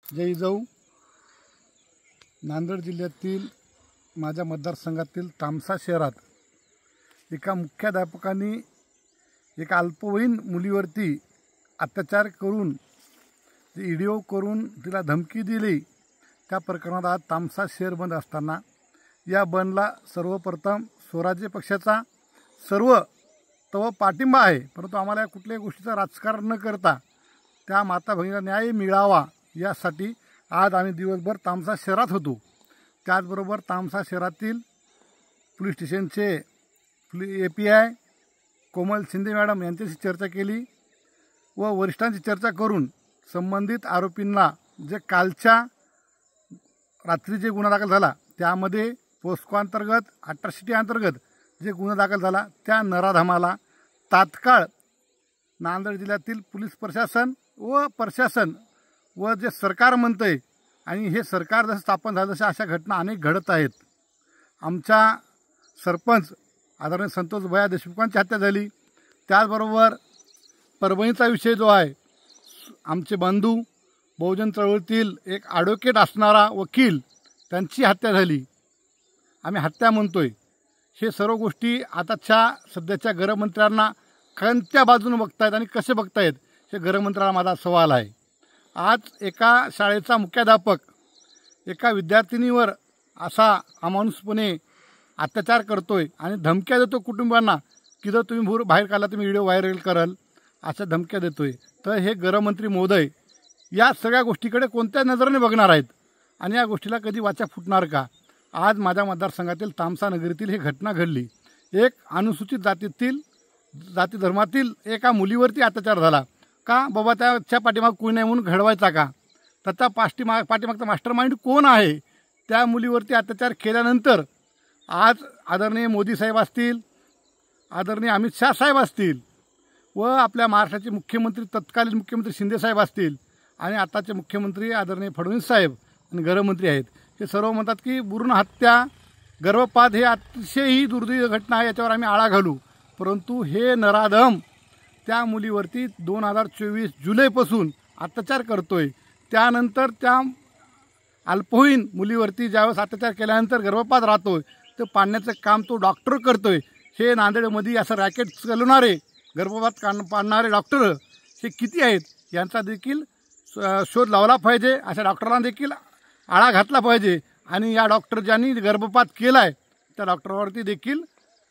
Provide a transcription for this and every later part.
जय जाऊ नांदेड जिल्ह्यातील माझ्या मतदारसंघातील तामसा शहरात एका मुख्याध्यापकांनी एका अल्पवयीन मुलीवरती अत्याचार करून व्हिडिओ करून तिला धमकी दिली। त्या प्रकरणात आज तामसा शहर बंद असताना या बंदला सर्वप्रथम स्वराज्य पक्षाचा सर्व पाठिंबा आहे, परंतु आम्हाला कुठल्याही गोष्टीचं राजकारण न करता त्या माता भगिनीला न्याय मिळावा यासाठी आज आम्ही दिवसभर तामसा शहरात होतो। त्याचबरोबर तामसा शहरातील पोलीस स्टेशनचे API कोमल शिंदे मॅडम यांच्याशी चर्चा केली व वरिष्ठांची चर्चा करून संबंधित आरोपींना जे कालच्या रात्री जे गुन्हा दाखल झाला त्यामध्ये पोस्को अंतर्गत 18 अंतर्गत जे गुन्हा दाखल झाला त्या नराधमाला तात्काळ नांदेड जिल्ह्यातील पोलीस प्रशासन व जे सरकार म्हणतंय आणि हे सरकार जसं स्थापन झालं तशा अशा घटना अनेक घडत आहेत। आमच्या सरपंच आदरणीय संतोष भैया देशमुखांची हत्या झाली। त्याचबरोबर परभणीचा विषय जो आहे, आमचे बंधू बहुजन चळवळीतील एक ॲडव्होकेट असणारा वकील त्यांची हत्या झाली। आम्ही हत्या म्हणतोय, हे सर्व गोष्टी आताच्या सध्याच्या गृहमंत्र्यांना कोणत्या बाजूने बघतायत आणि कसे बघतायत हे गृहमंत्र्याला माझा सवाल आहे। आज एका शाळेचा मुख्याध्यापक एका विद्यार्थिनीवर असा अमानुषपणे अत्याचार करतोय आणि धमक्या देतो कुटुंबांना की जर तुम्ही बाहेर काढला तुम्ही व्हिडिओ व्हायरल कराल अशा धमक्या देतोय। तर हे गृहमंत्री महोदय या सगळ्या गोष्टीकडे कोणत्या नजरेने बघणार आहेत आणि या गोष्टीला कधी वाचा फुटणार का? आज माझ्या मतदारसंघातील तामसा नगरीतील ही घटना घडली। एक अनुसूचित जाती धर्मातील एका मुलीवरती अत्याचार झाला का? बाबा त्याच्या पाठीमाग कोणी नाही म्हणून घडवायचा का? त्याचा पाठीमागचा मास्टर माइंड कोण आहे? त्या मुलीवरती अत्याचार केल्यानंतर आज आदरणीय मोदी साहेब असतील, आदरणीय अमित शाह साहेब असतील व आपल्या महाराष्ट्राचे मुख्यमंत्री तत्कालीन मुख्यमंत्री शिंदे साहेब असतील आणि आताचे मुख्यमंत्री आदरणीय फडणवीस साहेब आणि गृहमंत्री आहेत, हे सर्व म्हणतात की भ्रूण हत्या गर्भपात हे अतिशय ही दुर्दैवी घटना आहे, याच्यावर आम्ही आळा घालू। परंतु हे नराधम त्या मुलीवरती 2024 जुलैपासून अत्याचार करतोय। त्यानंतर त्या अल्पवयीन मुलीवरती ज्यावेळेस अत्याचार केल्यानंतर गर्भपात राहतोय तर पाडण्याचं काम तो डॉक्टर करतोय। हे नांदेडमध्ये असं रॅकेट चालवणारे गर्भपात पाडणारे डॉक्टर हे किती आहेत यांचा देखील शोध लावला पाहिजे। अशा डॉक्टरांना देखील आळा घातला पाहिजे आणि या डॉक्टर ज्यांनी गर्भपात केला आहे त्या डॉक्टरवरती देखील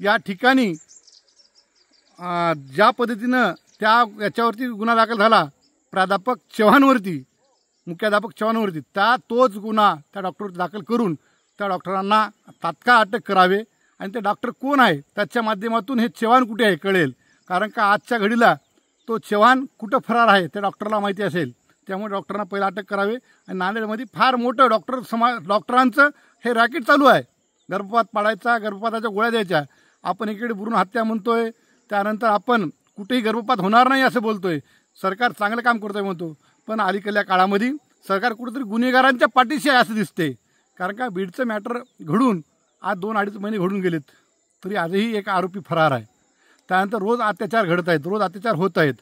या ठिकाणी ज्या पद्धतीनं याच्यावरती गुन्हा दाखल झाला प्राध्यापक चव्हाणवरती, मुख्याध्यापक चव्हाणवरती, तोच गुन्हा त्या डॉक्टरवरती दाखल करून त्या डॉक्टरांना तात्काळ अटक करावे आणि ते डॉक्टर कोण आहे त्याच्या माध्यमातून हे चव्हाण कुठे आहे कळेल। कारण का आजच्या घडीला तो चव्हाण कुठं फरार आहे ते डॉक्टरला माहिती असेल, त्यामुळे डॉक्टरांना पहिला अटक करावे। आणि नांदेडमध्ये फार मोठं डॉक्टरांचं हे रॅकेट चालू आहे, गर्भपात पाडायचा, गर्भपाताच्या गोळ्या द्यायच्या। आपण इकडे भ्रूण हत्या म्हणतोय, त्यानंतर आपण कुठेही गर्भपात होणार नाही असं बोलतोय। सरकार चांगलं काम करतोय म्हणतो, पण अलीकडल्या काळामध्ये सरकार कुठेतरी गुन्हेगारांच्या पाठीशी आहे असं दिसते। कारण का बीडचं मॅटर घडून आज 2-2.5 महिने घडून गेलेत तरी आजही एक आरोपी फरार आहे। त्यानंतर रोज अत्याचार घडत आहेत, रोज अत्याचार होत आहेत।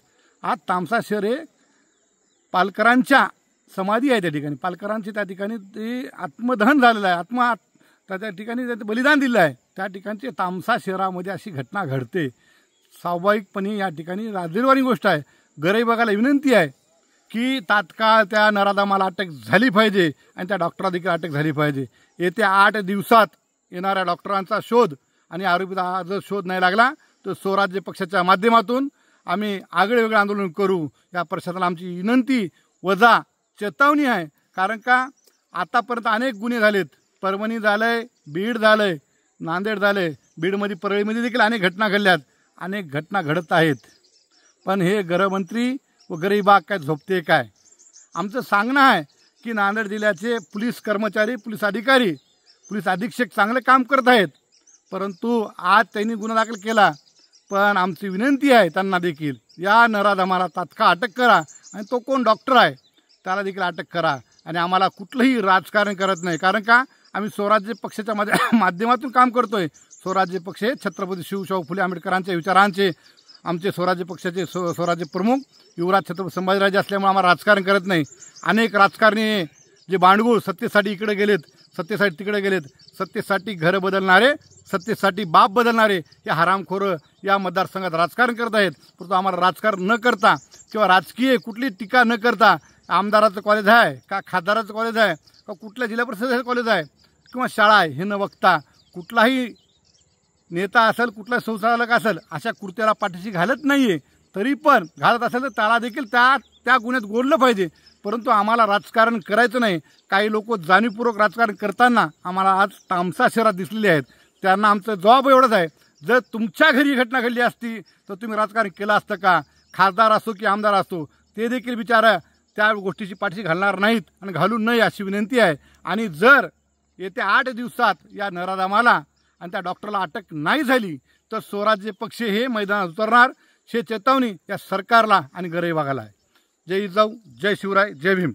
आज तामसा शहर हे पालकरांच्या समाधी आहे, त्या ठिकाणी पालकरांचे त्या ठिकाणी ते आत्मदहन झालेलं आहे, त्या ठिकाणी त्यांचं बलिदान दिलं आहे। त्या ठिकाणचे तामसा शहरामध्ये अशी घटना घडते, स्वाभाविकपणे या ठिकाणी लाजिरवाणी गोष्ट आहे। गृहविभागाला विनंती आहे की तात्काळ त्या नराधमाला अटक झाली पाहिजे आणि त्या डॉक्टरला देखील अटक झाली पाहिजे। येत्या 8 दिवसात येणाऱ्या डॉक्टरांचा शोध आणि आरोपीचा जर शोध नाही लागला तर स्वराज्य पक्षाच्या माध्यमातून आम्ही आगळेवेगळे आंदोलन करू। या प्रशासनाला आमची विनंती वजा चेतावणी आहे। कारण का आतापर्यंत अनेक गुन्हे झालेत, परभणी झालंय, बीड झालंय, नांदेड झालंय, बीडमध्ये परळीमध्ये देखील अनेक घटना घडल्यात, अनेक घटना घडत आहेत। पण हे गृहमंत्री व गृहविभाग काय झोपते काय? आमचं सांगणं आहे की नांदेड जिल्ह्याचे पोलीस कर्मचारी, पोलीस अधिकारी, पोलीस अधीक्षक चांगलं काम करत आहेत, परंतु आज त्यांनी गुन्हा दाखल केला, पण आमची विनंती आहे त्यांना देखील या नराधमाला तात्काळ अटक करा आणि तो कोण डॉक्टर आहे त्याला देखील अटक करा। आणि आम्हाला कुठलंही राजकारण करत नाही, कारण का आम्ही स्वराज्य पक्षाच्या माध्यमातून काम करतोय। स्वराज्य पक्ष हे छत्रपती शिवशाहू फुले आंबेडकरांच्या विचारांचे आमचे स्वराज्य पक्षाचे स्वराज्य प्रमुख युवराज छत्रपती संभाजीराजे असल्यामुळे आम्हाला राजकारण करत नाही. अनेक राजकारणी जे बांडगुळ सत्तेसाठी इकडे गेलेत, सत्तेसाठी तिकडे गेलेत, सत्तेसाठी घरं बदलणारे, सत्तेसाठी बाप बदलणारे हे हरामखोरं या मतदारसंघात राजकारण करत आहेत. परंतु आम्हाला राजकारण न करता किंवा राजकीय कुठली टीका न करता आमदाराचं कॉलेज आहे का, खासदाराचं कॉलेज आहे का, कुठल्या जिल्हा परिषदेचं कॉलेज आहे किंवा शाळा आहे हे न बघता कुठलाही नेता असेल, कुठला संचालक असेल अशा कृत्याला पाठीशी घालत नाही आहे. तरी पण घालत असेल तर त्याला देखील त्या गुन्ह्यात गोडलं पाहिजे. परंतु आम्हाला राजकारण करायचं नाही. काही लोक जाणीवपूर्वक राजकारण करताना आम्हाला आज तामसा शहरात दिसलेले आहेत. त्यांना आमचा जबाब एवढाच आहे, जर तुमच्या घरी ही घटना घडली असती तर तुम्ही राजकारण केलं असतं का? खासदार असो की आमदार असो ते देखील बिचारा त्या गोष्टीची पाठीशी घालणार नाहीत आणि घालू नये अशी विनंती आहे. आणि जर येत्या 8 दिवसात या नराधमाला आणि त्या डॉक्टरला अटक नाही झाली तर स्वराज्य पक्ष हे मैदानात उतरणार. हे चेतावणी या सरकारला आणि गरई विभागाला आहे. जय जिजाऊ, जय शिवराय, जय भीम.